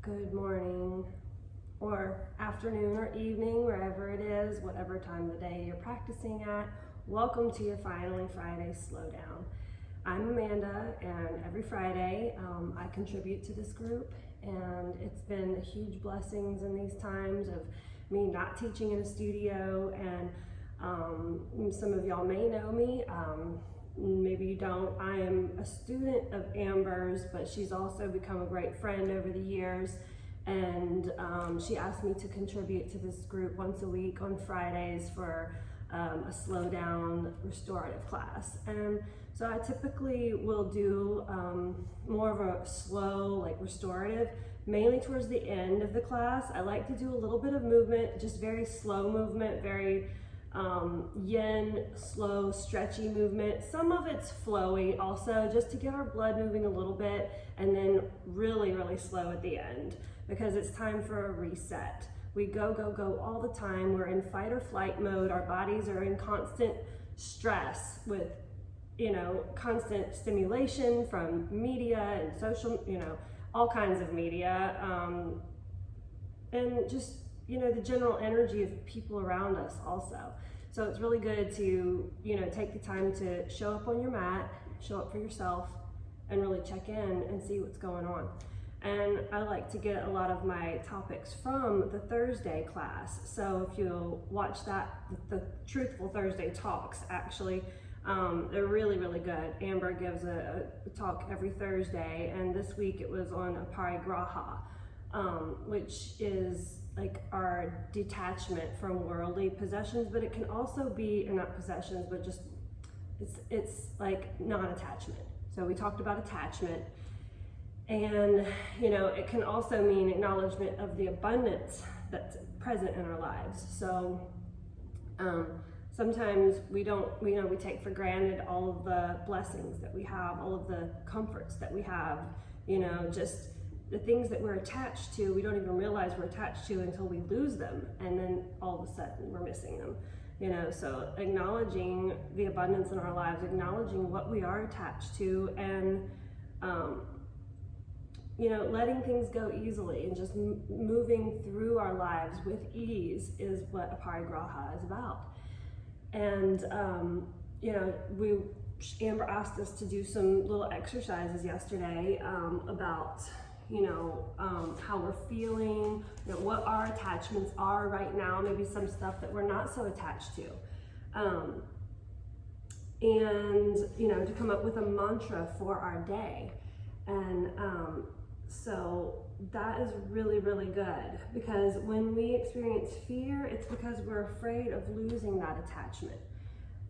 Good morning, or afternoon or evening, wherever it is, whatever time of the day you're practicing at. Welcome to your Finally Friday Slowdown. I'm Amanda, and every Friday I contribute to this group, and it's been a huge blessings in these times of me not teaching in a studio, and some of y'all may know me. Maybe you don't. I am a student of Amber's, but she's also become a great friend over the years. And she asked me to contribute to this group once a week on Fridays for a slow down restorative class. And so I typically will do more of a slow, like restorative, mainly towards the end of the class. I like to do a little bit of movement, just very slow movement, very yin, slow, stretchy movement. Some of it's flowy also, just to get our blood moving a little bit, and then really, really slow at the end because it's time for a reset. We go all the time. We're in fight or flight mode. Our bodies are in constant stress with, constant stimulation from media and social, all kinds of media, and just the general energy of people around us also. So it's really good to, take the time to show up on your mat, show up for yourself, and really check in and see what's going on. And I like to get a lot of my topics from the Thursday class. So if you'll watch that, the Truthful Thursday talks, actually, they're really, really good. Amber gives a talk every Thursday, and this week it was on Aparigraha, which is like our detachment from worldly possessions, but it can also be, not possessions, but just it's like non-attachment. So we talked about attachment, and it can also mean acknowledgement of the abundance that's present in our lives. So sometimes we take for granted all of the blessings that we have, all of the comforts that we have, just the things that we're attached to, we don't even realize we're attached to until we lose them, and then all of a sudden we're missing them. So acknowledging the abundance in our lives, acknowledging what we are attached to, and letting things go easily and just moving through our lives with ease is what Aparigraha is about. And Amber asked us to do some little exercises yesterday about how we're feeling, what our attachments are right now, maybe some stuff that we're not so attached to. And to come up with a mantra for our day. And so that is really, really good, because when we experience fear, it's because we're afraid of losing that attachment.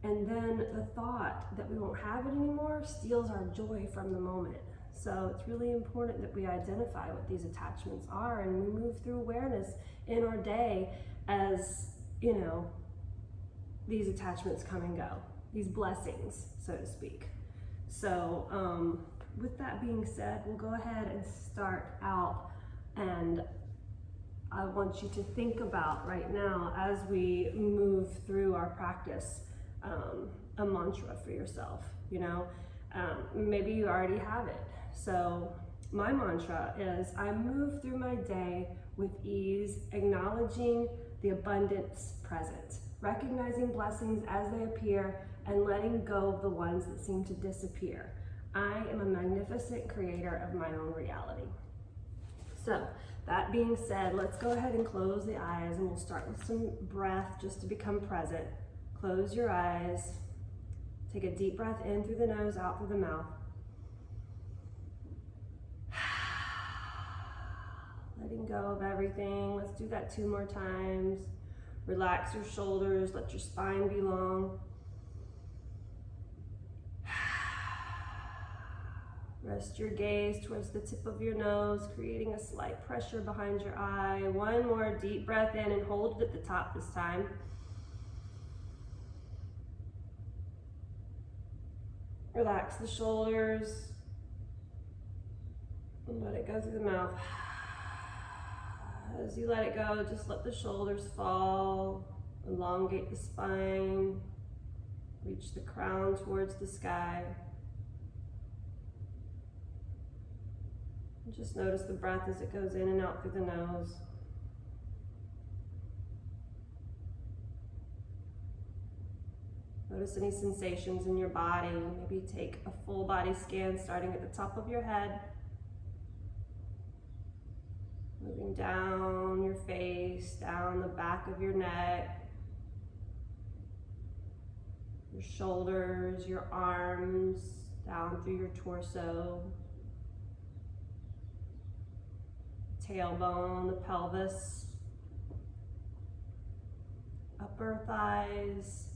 And then the thought that we won't have it anymore steals our joy from the moment. So it's really important that we identify what these attachments are, and we move through awareness in our day as, these attachments come and go, these blessings, so to speak. So with that being said, we'll go ahead and start out, and I want you to think about right now, as we move through our practice, a mantra for yourself. Maybe you already have it. So my mantra is, I move through my day with ease, acknowledging the abundance present, recognizing blessings as they appear, and letting go of the ones that seem to disappear. I am a magnificent creator of my own reality. So that being said, let's go ahead and close the eyes, and we'll start with some breath just to become present. Close your eyes. Take a deep breath in through the nose, out through the mouth. Letting go of everything. Let's do that 2 more times. Relax your shoulders. Let your spine be long. Rest your gaze towards the tip of your nose, creating a slight pressure behind your eye. 1 more deep breath in, and hold it at the top this time. Relax the shoulders and let it go through the mouth. As you let it go, just let the shoulders fall, elongate the spine, reach the crown towards the sky. And just notice the breath as it goes in and out through the nose. Notice any sensations in your body. Maybe take a full body scan starting at the top of your head, moving down your face, down the back of your neck, your shoulders, your arms, down through your torso, tailbone, the pelvis, upper thighs,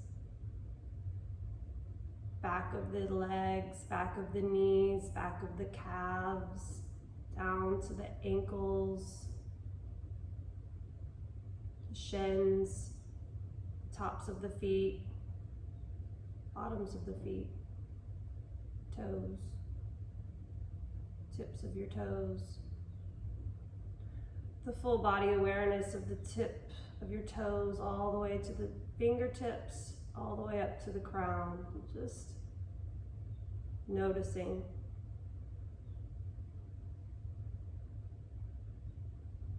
back of the legs, back of the knees, back of the calves, down to the ankles, shins, tops of the feet, bottoms of the feet, toes, tips of your toes. The full body awareness of the tip of your toes all the way to the fingertips, all the way up to the crown. Just noticing.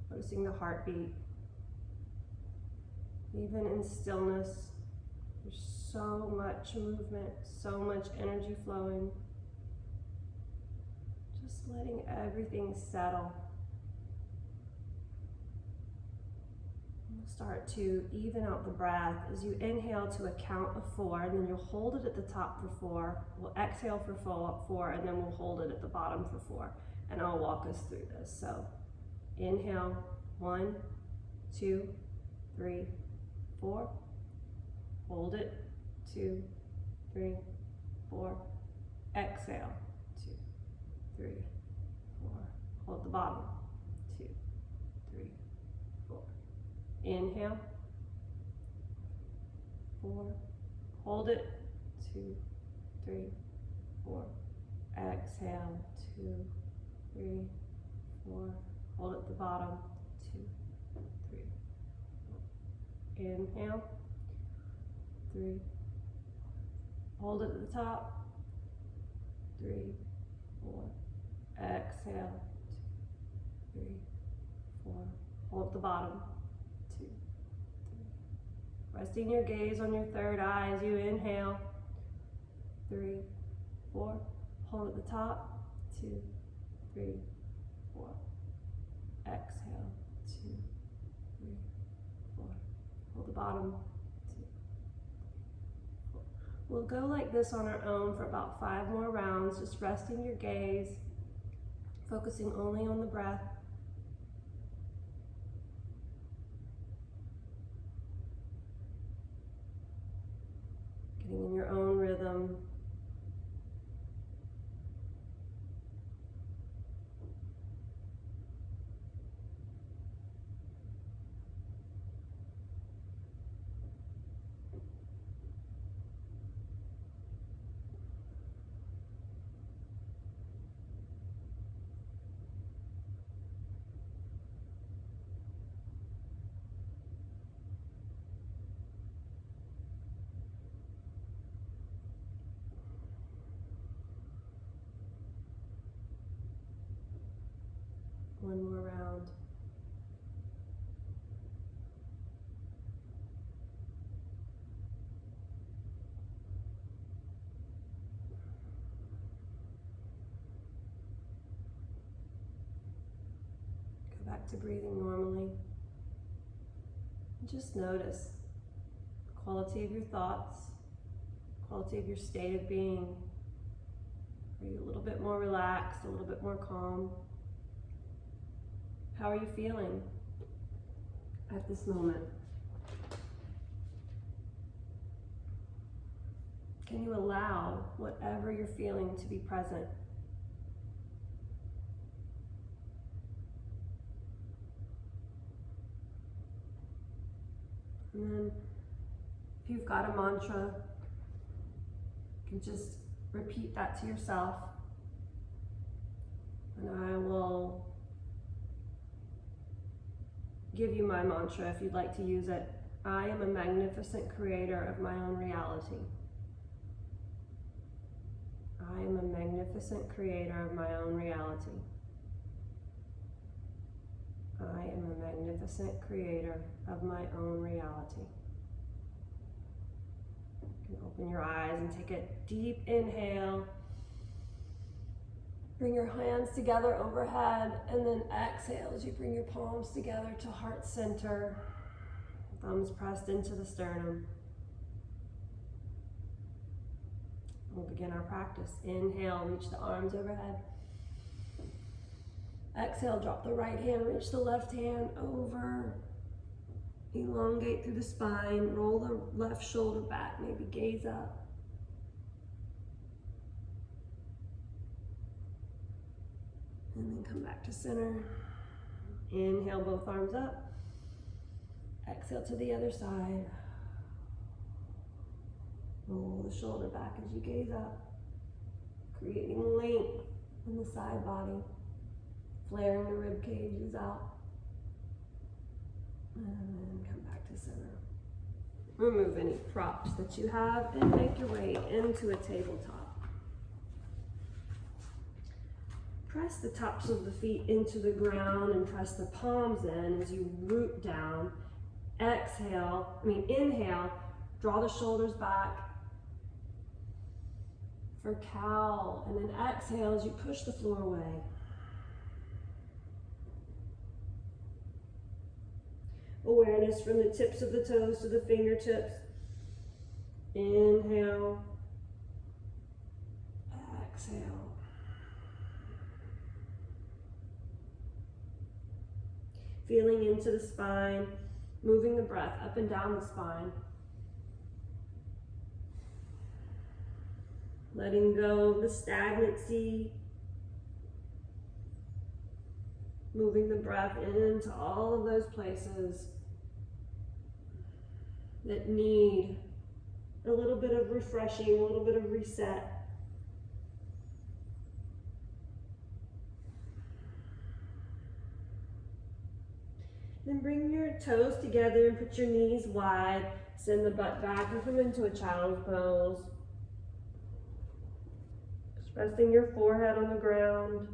Noticing the heartbeat. Even in stillness, there's so much movement, so much energy flowing. Just letting everything settle. Start to even out the breath as you inhale to a count of 4, and then you'll hold it at the top for 4. We'll exhale for 4, and then we'll hold it at the bottom for 4. And I'll walk us through this. So inhale, 1, 2, 3, 4. Hold it, 2, 3, 4. Exhale, 2, 3, 4. Hold the bottom, 2, 3, 4. Inhale, 4, hold it, 2, 3, 4, exhale, 2, 3, 4, hold at the bottom, 2, 3, 4. Inhale, 3, hold it at the top, 3, 4, exhale, 2, 3, 4, hold at the bottom, 2, 3. Resting your gaze on your third eye as you inhale. 3, 4. Hold at the top. 2, 3, 4. Exhale. 2, 3, 4. Hold the bottom. 2, 3, 4. We'll go like this on our own for about 5 more rounds, just resting your gaze, focusing only on the breath. Getting in your own rhythm. One more round. Go back to breathing normally. And just notice the quality of your thoughts, the quality of your state of being. Are you a little bit more relaxed, a little bit more calm? How are you feeling at this moment? Can you allow whatever you're feeling to be present? And then if you've got a mantra, you can just repeat that to yourself. And I will give you my mantra if you'd like to use it. I am a magnificent creator of my own reality. I am a magnificent creator of my own reality. I am a magnificent creator of my own reality. You can open your eyes and take a deep inhale. Bring your hands together overhead, and then exhale as you bring your palms together to heart center. Thumbs pressed into the sternum. We'll begin our practice. Inhale, reach the arms overhead. Exhale, drop the right hand, reach the left hand over. Elongate through the spine, roll the left shoulder back, maybe gaze up. And then come back to center. Inhale, both arms up. Exhale to the other side. Roll the shoulder back as you gaze up, creating length in the side body, flaring the rib cages out. And then come back to center. Remove any props that you have and make your way into a tabletop. Press the tops of the feet into the ground and press the palms in as you root down. Inhale, draw the shoulders back for cow, and then exhale as you push the floor away. Awareness from the tips of the toes to the fingertips. Inhale, exhale. Feeling into the spine, moving the breath up and down the spine. Letting go of the stagnancy. Moving the breath into all of those places that need a little bit of refreshing, a little bit of reset. Then bring your toes together and put your knees wide. Send the butt back and come into a child's pose. Just resting your forehead on the ground.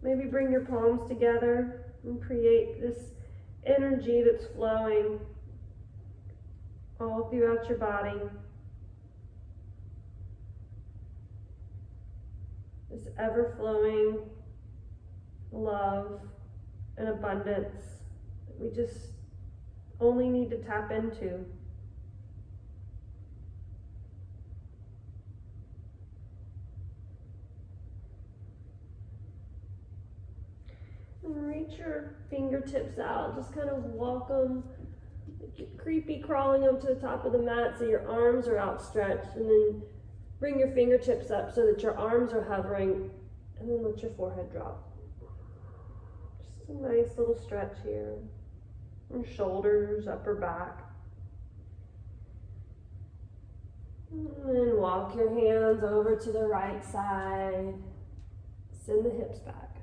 Maybe bring your palms together and create this energy that's flowing all throughout your body. This ever-flowing love and abundance that we just only need to tap into. And reach your fingertips out, just kind of walk them, creepy crawling them to the top of the mat so your arms are outstretched, and then bring your fingertips up so that your arms are hovering, and then let your forehead drop. Just a nice little stretch here. And shoulders, upper back. And then walk your hands over to the right side. Send the hips back.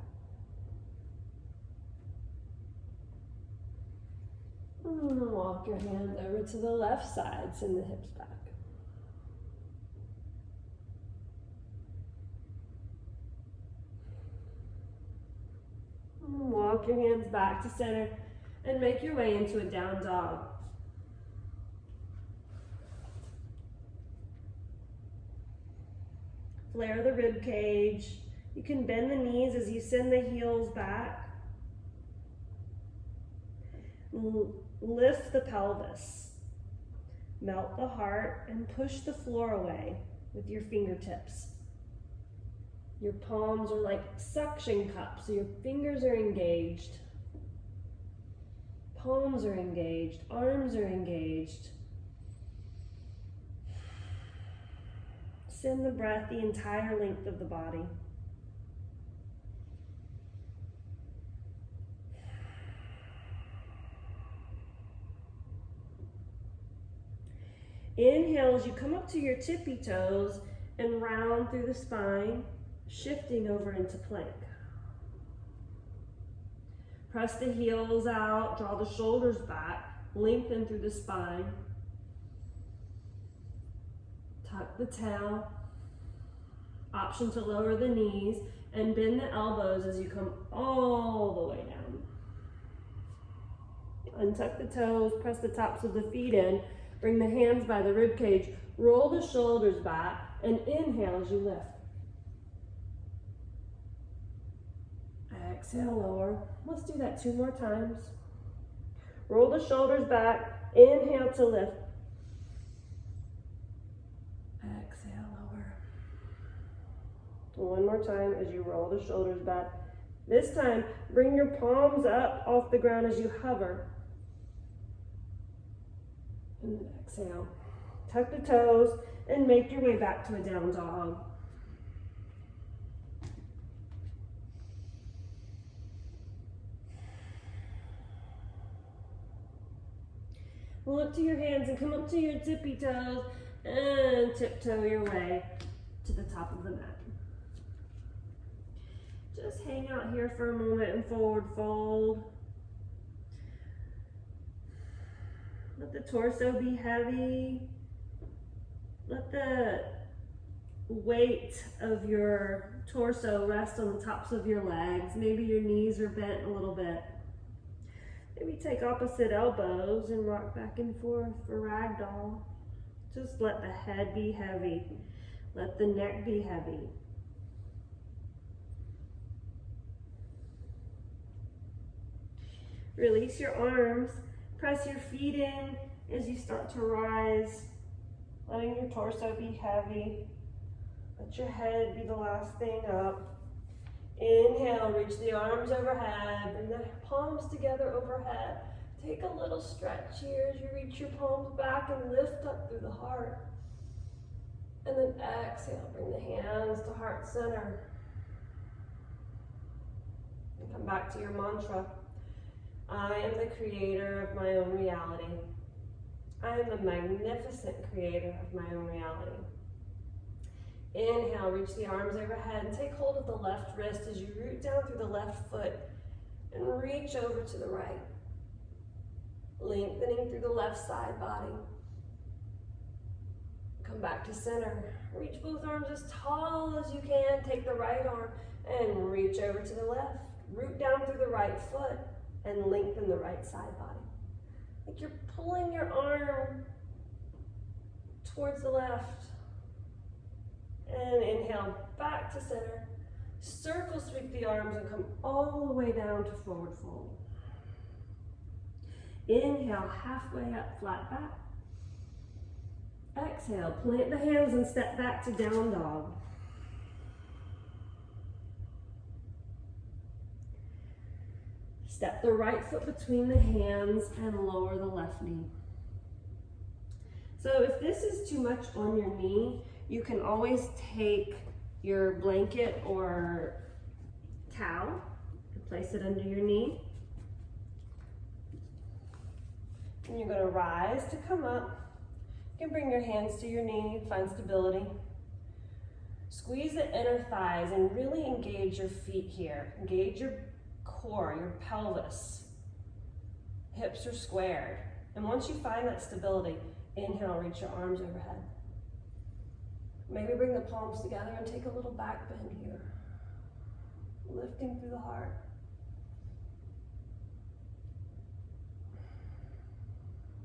And then walk your hands over to the left side. Send the hips back. And walk your hands back to center and make your way into a down dog. Flare the rib cage. You can bend the knees as you send the heels back. Lift the pelvis. Melt the heart and push the floor away with your fingertips. Your palms are like suction cups, so your fingers are engaged. Palms are engaged, arms are engaged. Send the breath the entire length of the body. Inhale as you come up to your tippy toes and round through the spine, shifting over into plank. Press the heels out, draw the shoulders back, lengthen through the spine. Tuck the tail, Option to lower the knees and bend the elbows as you come all the way down. Untuck the toes, press the tops of the feet in, bring the hands by the rib cage, roll the shoulders back, and inhale as you lift. Exhale, lower. Let's do that 2 more times. Roll the shoulders back, inhale to lift. Exhale, lower. 1 more time as you roll the shoulders back. This time, bring your palms up off the ground as you hover. And then exhale. Tuck the toes and make your way back to a down dog. Look to your hands and come up to your tippy toes and tiptoe your way to the top of the mat. Just hang out here for a moment and forward fold. Let the torso be heavy. Let the weight of your torso rest on the tops of your legs. Maybe your knees are bent a little bit. Maybe take opposite elbows and rock back and forth for ragdoll. Just let the head be heavy. Let the neck be heavy. Release your arms. Press your feet in as you start to rise. Letting your torso be heavy. Let your head be the last thing up. Inhale, reach the arms overhead. Bring the palms together overhead. Take a little stretch here as you reach your palms back and lift up through the heart. And then exhale, bring the hands to heart center. And come back to your mantra. I am the creator of my own reality. I am the magnificent creator of my own reality. Inhale, reach the arms overhead and take hold of the left wrist as you root down through the left foot and reach over to the right. Lengthening through the left side body. Come back to center. Reach both arms as tall as you can. Take the right arm and reach over to the left. Root down through the right foot and lengthen the right side body. Like you're pulling your arm towards the left. And inhale, back to center. Circle sweep the arms and come all the way down to forward fold. Inhale, halfway up, flat back. Exhale, plant the hands and step back to down dog. Step the right foot between the hands and lower the left knee. So if this is too much on your knee, you can always take your blanket or towel and place it under your knee. And you're going to rise to come up. You can bring your hands to your knee, find stability. Squeeze the inner thighs and really engage your feet here. Engage your core, your pelvis. Hips are squared. And once you find that stability, inhale, reach your arms overhead. Maybe bring the palms together and take a little back bend here. Lifting through the heart.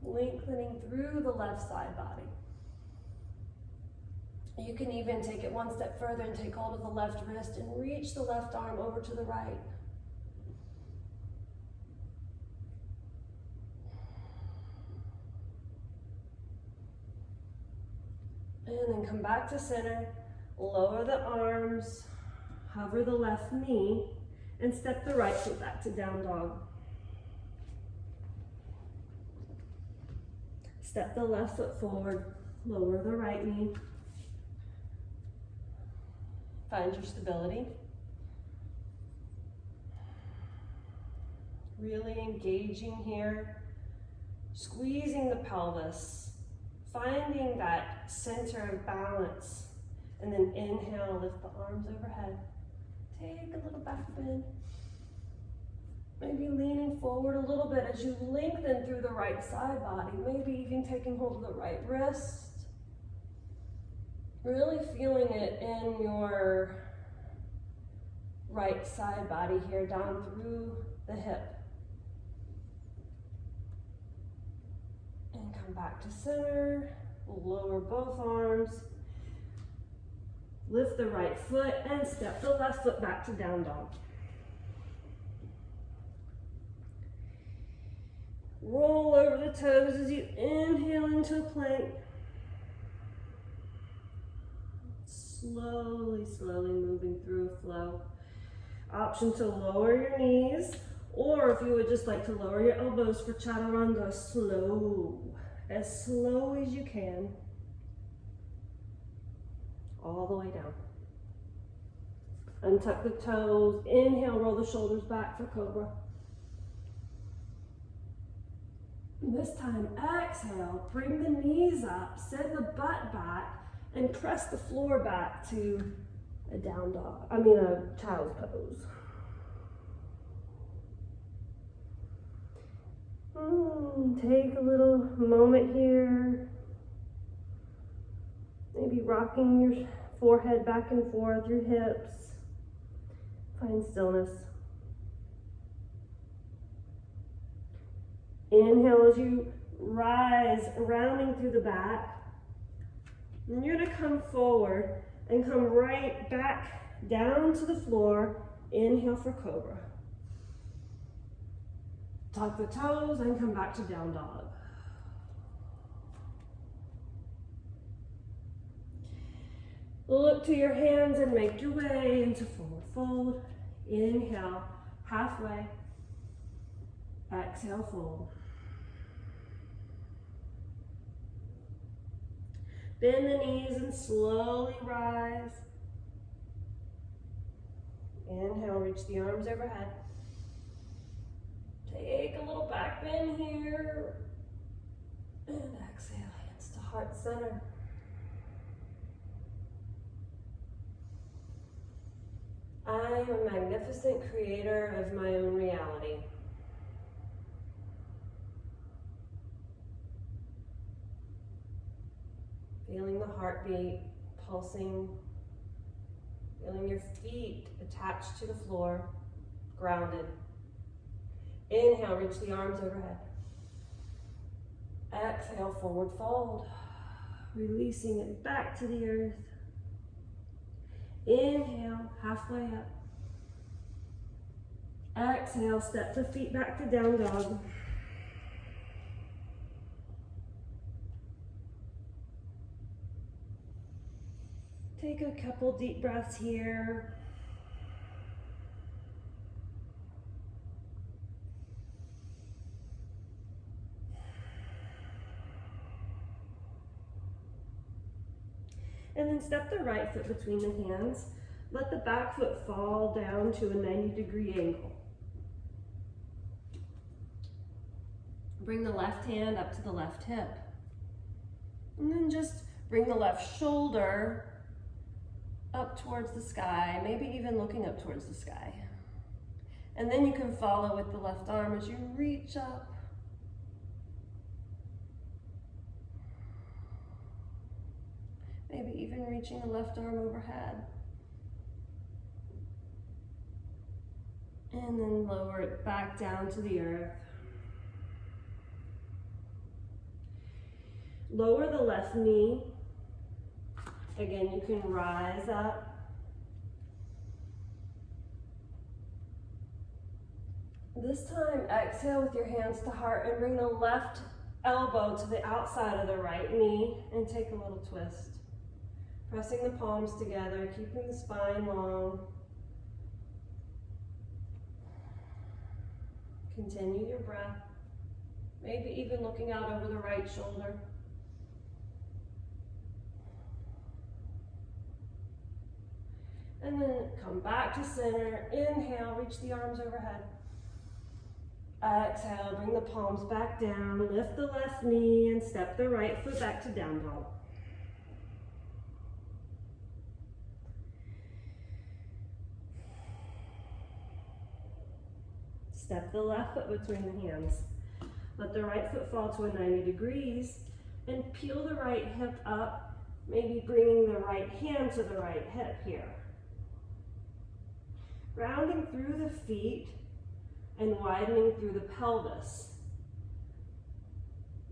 Lengthening through the left side body. You can even take it one step further and take hold of the left wrist and reach the left arm over to the right. And then come back to center, lower the arms, hover the left knee, and step the right foot back to down dog. Step the left foot forward, lower the right knee. Find your stability. Really engaging here, squeezing the pelvis, finding that center of balance, and then inhale, lift the arms overhead. Take a little back bend. Maybe leaning forward a little bit as you lengthen through the right side body. Maybe even taking hold of the right wrist. Really feeling it in your right side body here, down through the hip. And come back to center, lower both arms. Lift the right foot and step the left foot back to down dog. Roll over the toes as you inhale into a plank. Slowly, slowly moving through a flow. Option to lower your knees, or if you would just like to lower your elbows for chaturanga, slow as you can. All the way down. Untuck the toes, inhale, roll the shoulders back for cobra. This time, exhale, bring the knees up, send the butt back, and press the floor back to a down dog, a child's pose. Take a little moment here. Maybe rocking your forehead back and forth, your hips. Find stillness. Inhale as you rise, rounding through the back. And you're going to come forward and come right back down to the floor. Inhale for cobra. Tuck the toes and come back to down dog. Look to your hands and make your way into forward fold. Inhale, halfway. Exhale, fold. Bend the knees and slowly rise. Inhale, reach the arms overhead. Take a little back bend here. And exhale, hands to heart center. I am a magnificent creator of my own reality. Feeling the heartbeat pulsing, feeling your feet attached to the floor, grounded. Inhale, reach the arms overhead. Exhale, forward fold, releasing it back to the earth. Inhale, halfway up. Exhale, step the feet back to down dog. Take a couple deep breaths here. And then step the right foot between the hands. Let the back foot fall down to a 90-degree angle. Bring the left hand up to the left hip. And then just bring the left shoulder up towards the sky, maybe even looking up towards the sky. And then you can follow with the left arm as you reach up. Maybe even reaching the left arm overhead. And then lower it back down to the earth. Lower the left knee. Again, you can rise up. This time, exhale with your hands to heart and bring the left elbow to the outside of the right knee and take a little twist. Pressing the palms together, keeping the spine long. Continue your breath. Maybe even looking out over the right shoulder. And then come back to center. Inhale, reach the arms overhead. Exhale, bring the palms back down. Lift the left knee and step the right foot back to down dog. Step the left foot between the hands. Let the right foot fall to a 90 degrees and peel the right hip up Maybe bringing the right hand to the right hip here. Rounding through the feet and widening through the pelvis.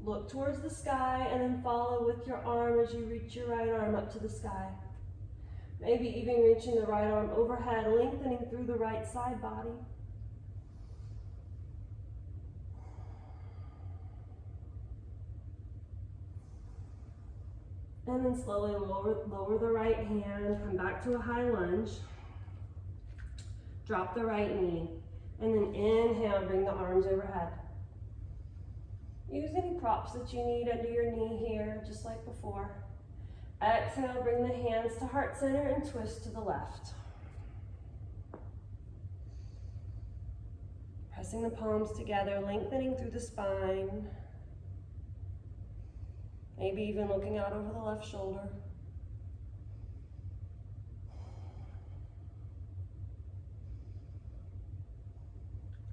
Look towards the sky and then follow with your arm as you reach your right arm up to the sky. Maybe even reaching the right arm overhead, lengthening through the right side body. And then slowly lower the right hand, come back to a high lunge. Drop the right knee, and then inhale, bring the arms overhead. Use any props that you need under your knee here, just like before. Exhale, bring the hands to heart center and twist to the left. Pressing the palms together, lengthening through the spine. Maybe even looking out over the left shoulder.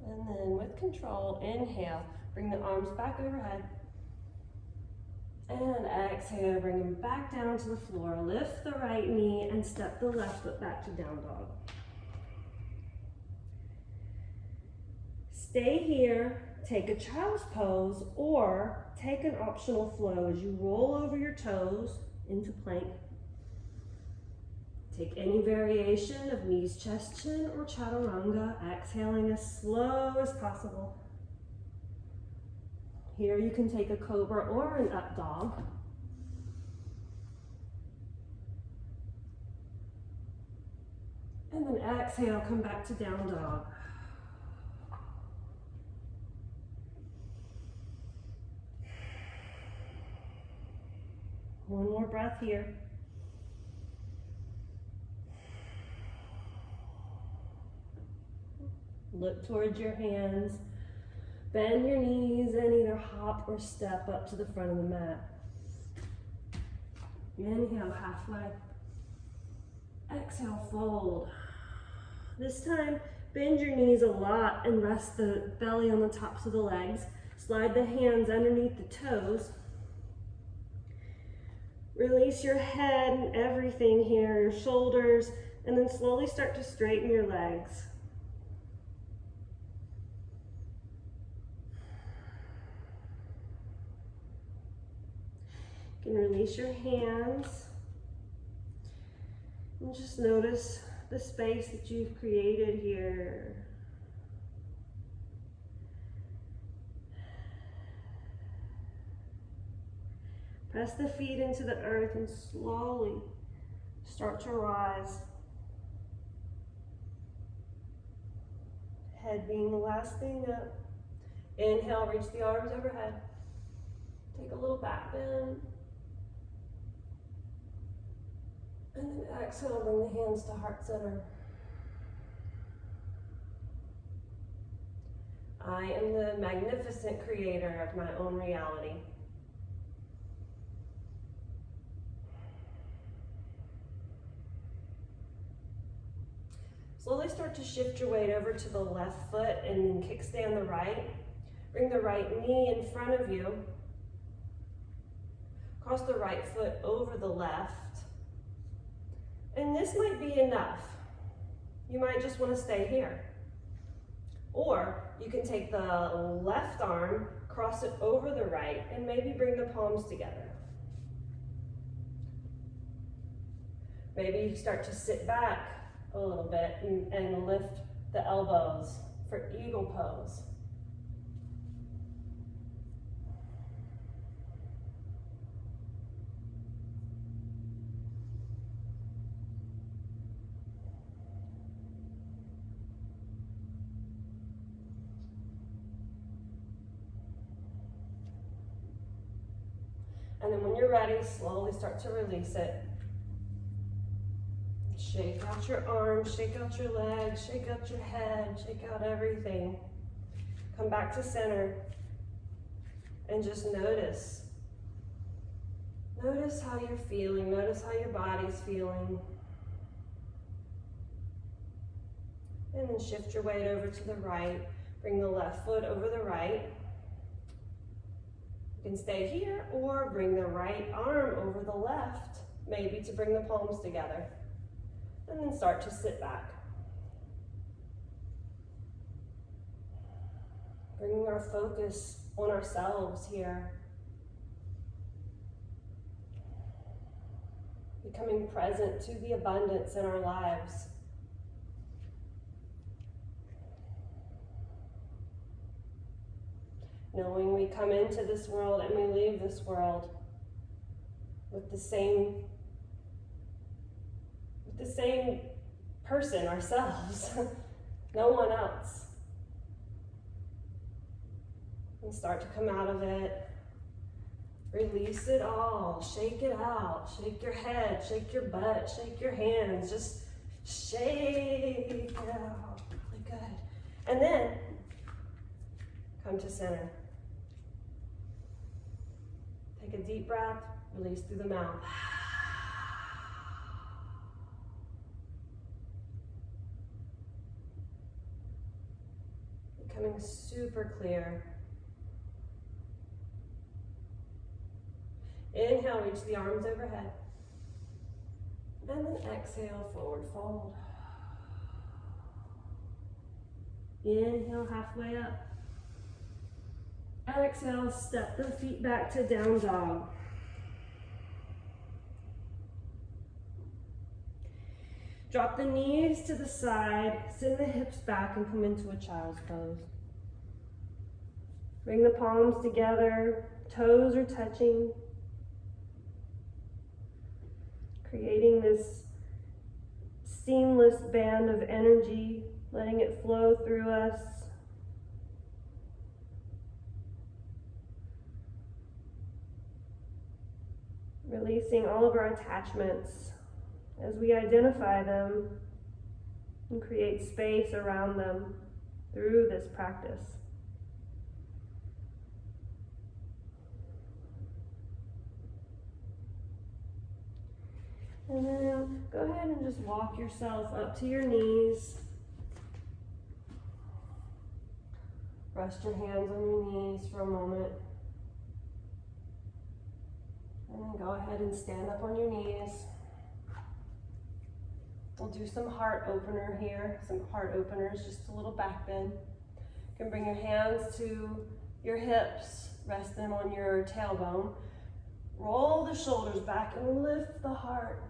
And then with control, inhale, bring the arms back overhead. And exhale, bring them back down to the floor. Lift the right knee and step the left foot back to down dog. Stay here, take a child's pose, or take an optional flow as you roll over your toes into plank. Take any variation of knees, chest, chin, or chaturanga, exhaling as slow as possible. Here you can take a cobra or an up dog. And then exhale, come back to down dog. One more breath here. Look towards your hands. Bend your knees and either hop or step up to the front of the mat. Inhale, halfway. Exhale, fold. This time, bend your knees a lot and rest the belly on the tops of the legs. Slide the hands underneath the toes. Release your head and everything here, your shoulders, and then slowly start to straighten your legs. You can release your hands and just notice the space that you've created here. Press the feet into the earth and slowly start to rise. Head being the last thing up. Inhale, reach the arms overhead. Take a little back bend. And then exhale, bring the hands to heart center. I am the magnificent creator of my own reality. Slowly start to shift your weight over to the left foot and kickstand the right. Bring the right knee in front of you. Cross the right foot over the left. And this might be enough. You might just want to stay here. Or you can take the left arm, cross it over the right, and maybe bring the palms together. Maybe you start to sit back a little bit and lift the elbows for eagle pose. And then when you're ready, slowly start to release it. Shake out your arms, shake out your legs, shake out your head, shake out everything. Come back to center and just notice. Notice how you're feeling. Notice how your body's feeling. And then shift your weight over to the right. Bring the left foot over the right. You can stay here or bring the right arm over the left maybe to bring the palms together, and then start to sit back. Bringing our focus on ourselves here. Becoming present to the abundance in our lives. Knowing we come into this world and we leave this world with the same person, ourselves, no one else. And start to come out of it. Release it all, shake it out, shake your head, shake your butt, shake your hands, just shake it out, really good. And then, come to center. Take a deep breath, release through the mouth. Becoming super clear. Inhale, reach the arms overhead. And then exhale, forward fold. Inhale, halfway up. Exhale, step the feet back to down dog. Drop the knees to the side, send the hips back and come into a child's pose. Bring the palms together, toes are touching. Creating this seamless band of energy, letting it flow through us. Releasing all of our attachments as we identify them and create space around them through this practice. And then go ahead and just walk yourself up to your knees. Rest your hands on your knees for a moment. And then go ahead and stand up on your knees. We'll do some heart opener here. Some heart openers, just a little back bend. You can bring your hands to your hips. Rest them on your tailbone. Roll the shoulders back and lift the heart.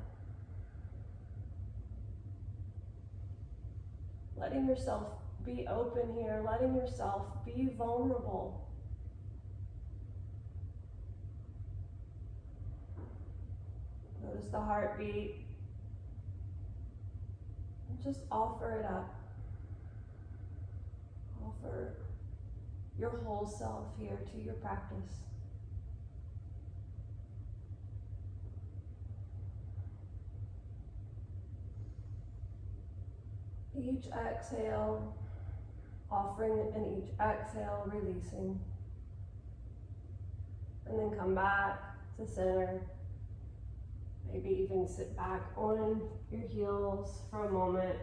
Letting yourself be open here, letting yourself be vulnerable. Notice the heartbeat. And just offer it up. Offer your whole self here to your practice. Each exhale, offering, and each exhale, releasing. And then come back to center. Maybe even sit back on your heels for a moment.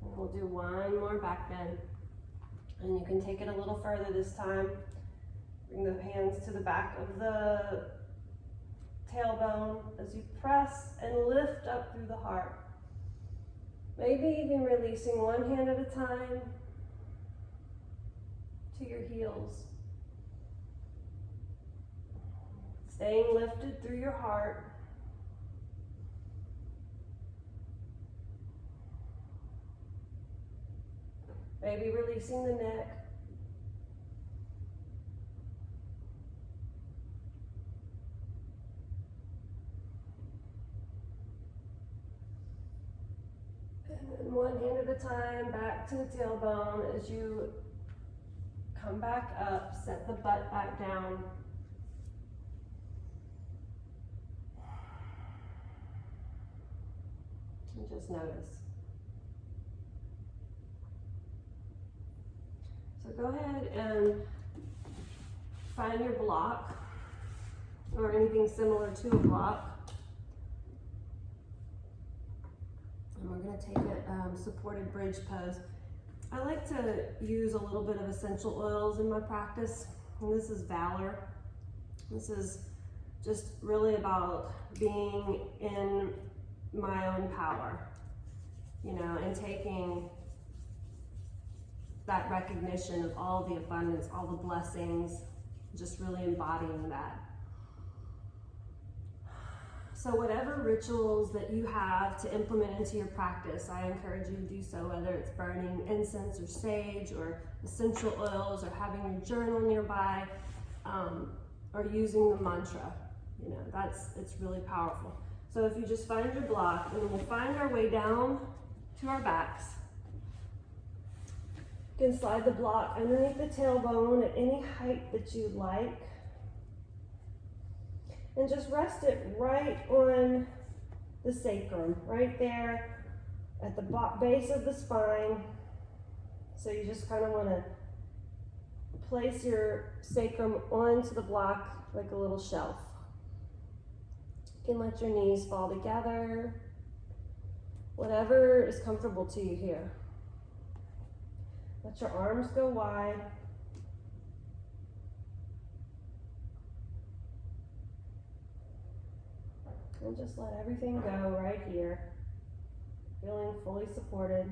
And we'll do one more back bend. And you can take it a little further this time. Bring the hands to the back of the tailbone as you press and lift up through the heart. Maybe even releasing one hand at a time to your heels. Staying lifted through your heart. Maybe releasing the neck. And then one hand at a time, back to the tailbone. As you come back up, set the butt back down. And just notice. So go ahead and find your block or anything similar to a block. And we're gonna take a supported bridge pose. I like to use a little bit of essential oils in my practice. And this is Valor. This is just really about being in my own power, you know, and taking that recognition of all the abundance, all the blessings, just really embodying that. So whatever rituals that you have to implement into your practice, I encourage you to do so, whether it's burning incense or sage or essential oils or having your journal nearby, or using the mantra. You know, it's really powerful. So if you just find your block, and then we'll find our way down to our backs. You can slide the block underneath the tailbone at any height that you like. And just rest it right on the sacrum, right there at the base of the spine. So you just kind of want to place your sacrum onto the block like a little shelf. You can let your knees fall together, whatever is comfortable to you here. Let your arms go wide. And just let everything go right here, feeling fully supported,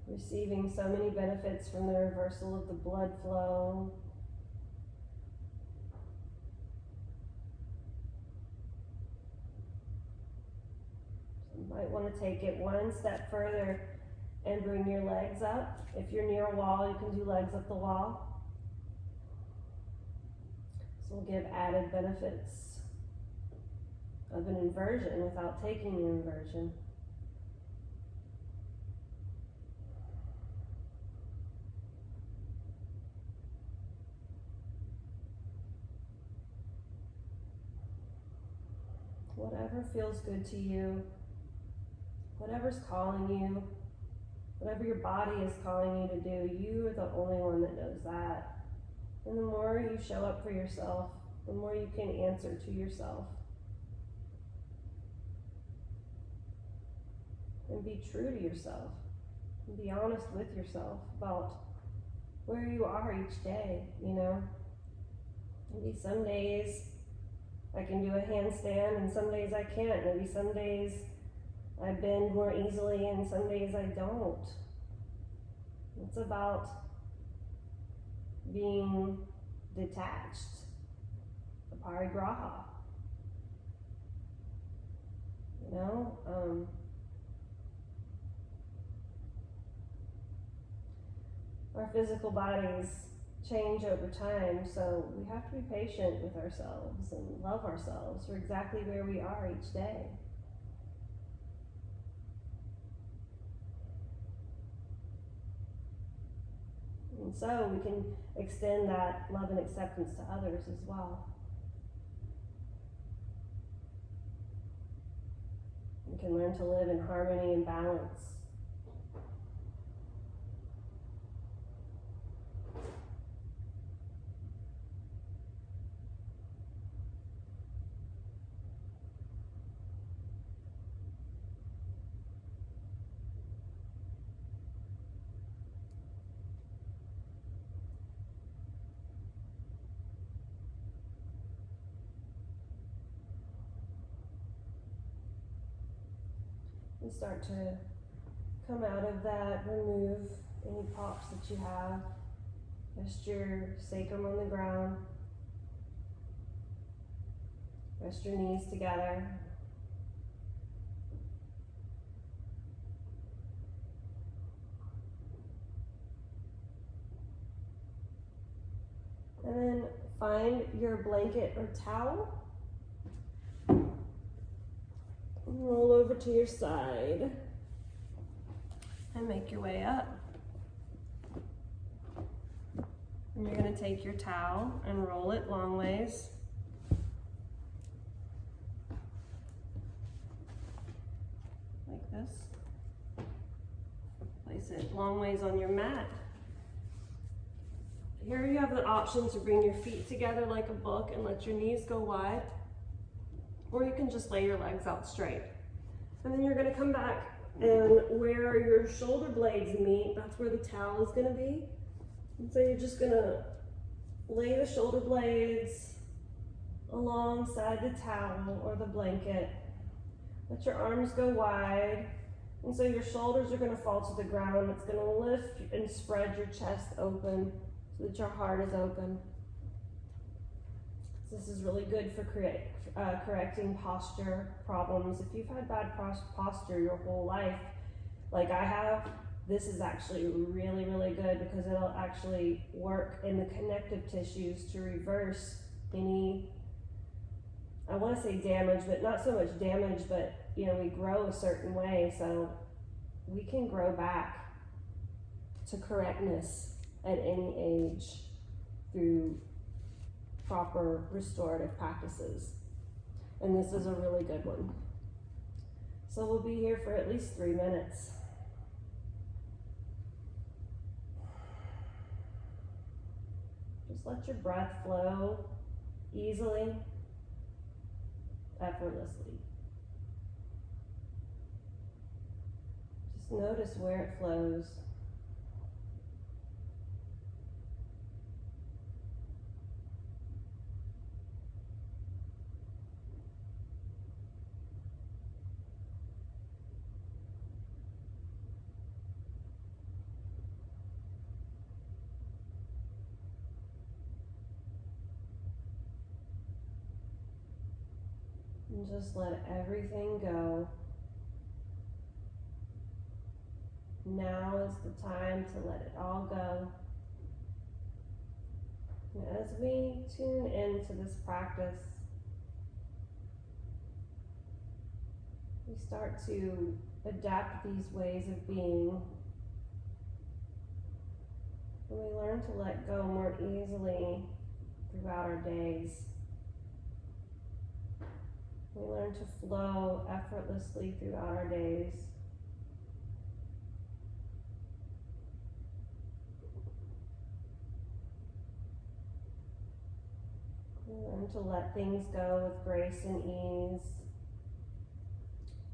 receiving so many benefits from the reversal of the blood flow. So you might want to take it one step further and bring your legs up. If you're near a wall, you can do legs up the wall. Will give added benefits of an inversion without taking an inversion. Whatever feels good to you, whatever's calling you, whatever your body is calling you to do, you are the only one that knows that. And the more you show up for yourself, the more you can answer to yourself. And be true to yourself. And be honest with yourself about where you are each day, you know. Maybe some days I can do a handstand and some days I can't. Maybe some days I bend more easily and some days I don't. It's about being detached. Aparigraha. You know? Our physical bodies change over time, so we have to be patient with ourselves and love ourselves for exactly where we are each day. And so we can extend that love and acceptance to others as well. We can learn to live in harmony and balance. And start to come out of that, remove any pops that you have. Rest your sacrum on the ground. Rest your knees together. And then find your blanket or towel. Roll over to your side and make your way up. And you're going to take your towel and roll it long ways. Like this. Place it long ways on your mat. Here you have the option to bring your feet together like a book and let your knees go wide. Or you can just lay your legs out straight. And then you're gonna come back and where your shoulder blades meet, that's where the towel is gonna be. And so you're just gonna lay the shoulder blades alongside the towel or the blanket. Let your arms go wide. And so your shoulders are gonna fall to the ground. It's gonna lift and spread your chest open so that your heart is open. This is really good for correcting posture problems. If you've had bad posture your whole life, like I have, this is actually really, really good because it'll actually work in the connective tissues to reverse any, I want to say damage, but not so much damage, but you know, we grow a certain way, so we can grow back to correctness at any age through proper restorative practices. And this is a really good one. So we'll be here for at least 3 minutes. Just let your breath flow easily, effortlessly. Just notice where it flows. And just let everything go. Now is the time to let it all go. And as we tune into this practice, we start to adapt these ways of being. And we learn to let go more easily throughout our days. We learn to flow effortlessly throughout our days. We learn to let things go with grace and ease.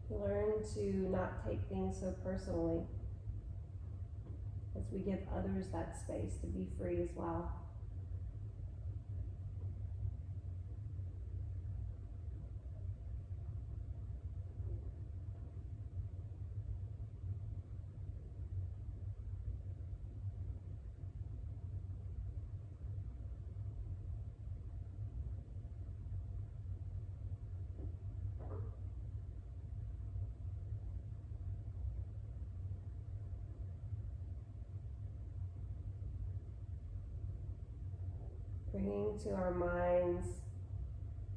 We learn to not take things so personally as we give others that space to be free as well. Bringing to our minds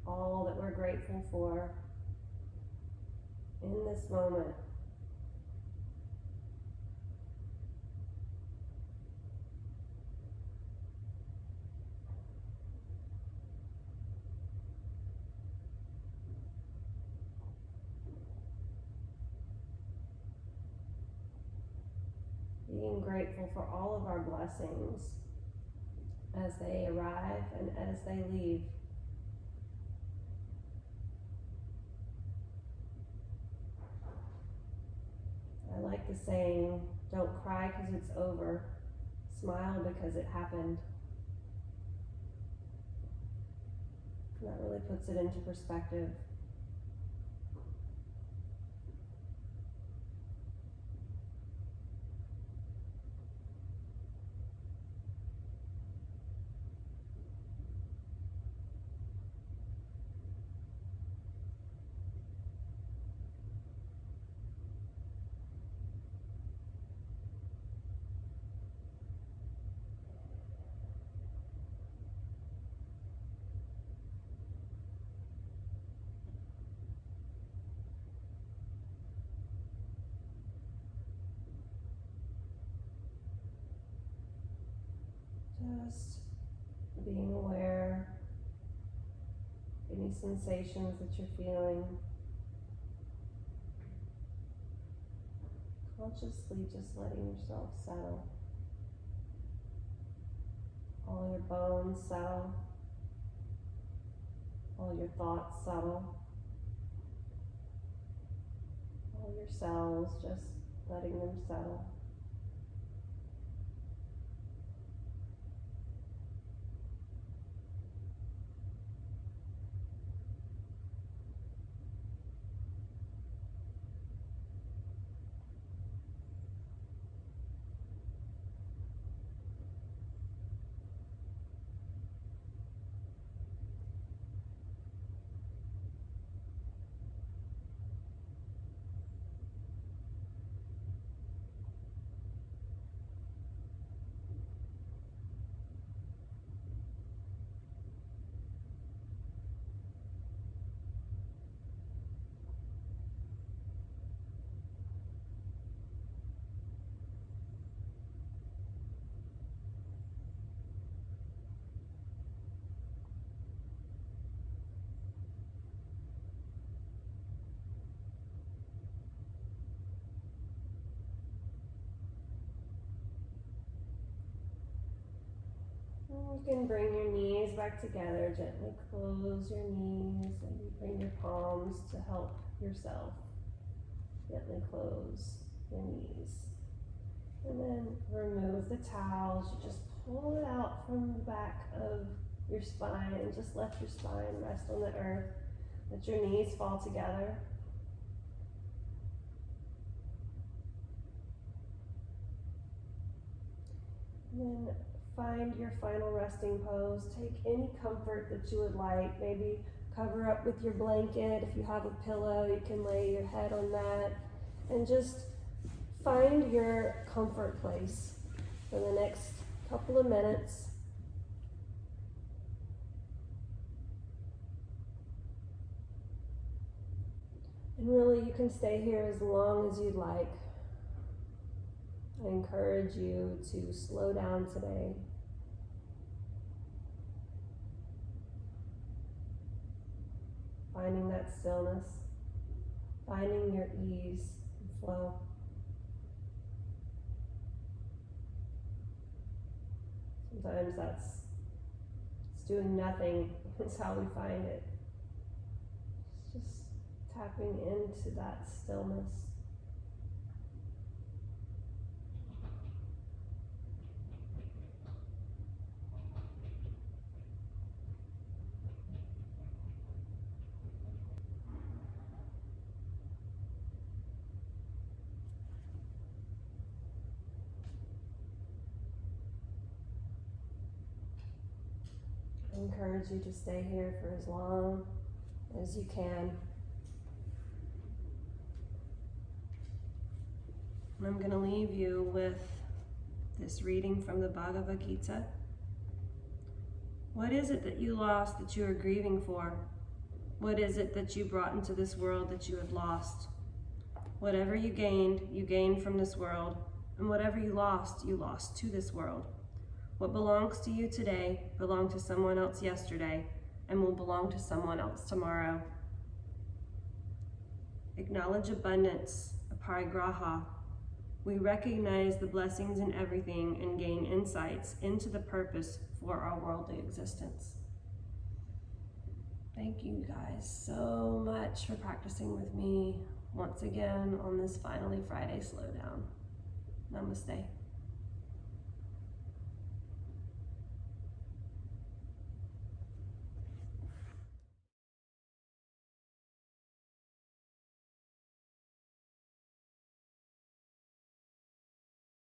all that we're grateful for in this moment. Being grateful for all of our blessings as they arrive and as they leave. I like the saying, don't cry because it's over, smile because it happened. That really puts it into perspective. Just being aware of any sensations that you're feeling. Consciously just letting yourself settle. All your bones settle. All your thoughts settle. your cells, just letting them settle. You can bring your knees back together, gently close your knees, and bring your palms to help yourself. Gently close your knees. And then remove the towels. You just pull it out from the back of your spine and just let your spine rest on the earth. Let your knees fall together. And then find your final resting pose. Take any comfort that you would like. Maybe cover up with your blanket. If you have a pillow, you can lay your head on that. And just find your comfort place for the next couple of minutes. And really, you can stay here as long as you'd like. I encourage you to slow down today. Finding that stillness, finding your ease and flow. Sometimes it's doing nothing. That's how we find it. It's just tapping into that stillness. I encourage you to stay here for as long as you can. And I'm going to leave you with this reading from the Bhagavad Gita. What is it that you lost that you are grieving for? What is it that you brought into this world that you have lost? Whatever you gained from this world, and whatever you lost to this world. What belongs to you today belonged to someone else yesterday and will belong to someone else tomorrow. Acknowledge abundance, Aparigraha. We recognize the blessings in everything and gain insights into the purpose for our worldly existence. Thank you guys so much for practicing with me once again on this Finally Friday Slowdown. Namaste.